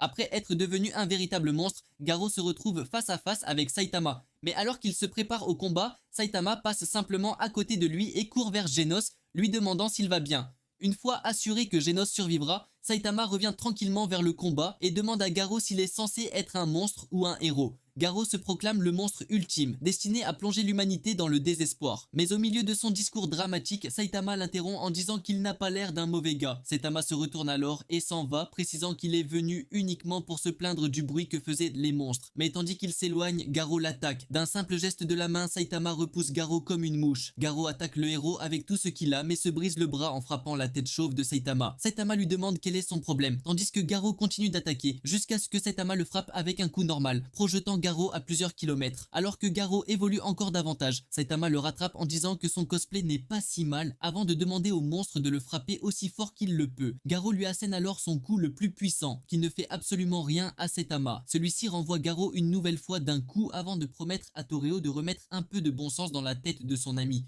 Après être devenu un véritable monstre, Garo se retrouve face à face avec Saitama. Mais alors qu'il se prépare au combat, Saitama passe simplement à côté de lui et court vers Genos, lui demandant s'il va bien. Une fois assuré que Genos survivra, Saitama revient tranquillement vers le combat et demande à Garo s'il est censé être un monstre ou un héros. Garo se proclame le monstre ultime, destiné à plonger l'humanité dans le désespoir. Mais au milieu de son discours dramatique, Saitama l'interrompt en disant qu'il n'a pas l'air d'un mauvais gars. Saitama se retourne alors et s'en va, précisant qu'il est venu uniquement pour se plaindre du bruit que faisaient les monstres. Mais tandis qu'il s'éloigne, Garo l'attaque. D'un simple geste de la main, Saitama repousse Garo comme une mouche. Garo attaque le héros avec tout ce qu'il a, mais se brise le bras en frappant la tête chauve de Saitama. Saitama lui demande quel est son problème, tandis que Garo continue d'attaquer, jusqu'à ce que Saitama le frappe avec un coup normal, projetant Garo à plusieurs kilomètres. Alors que Garo évolue encore davantage, Saitama le rattrape en disant que son cosplay n'est pas si mal, avant de demander au monstre de le frapper aussi fort qu'il le peut. Garo lui assène alors son coup le plus puissant, qui ne fait absolument rien à Saitama. Celui-ci renvoie Garo une nouvelle fois d'un coup avant de promettre à Toreo de remettre un peu de bon sens dans la tête de son ami.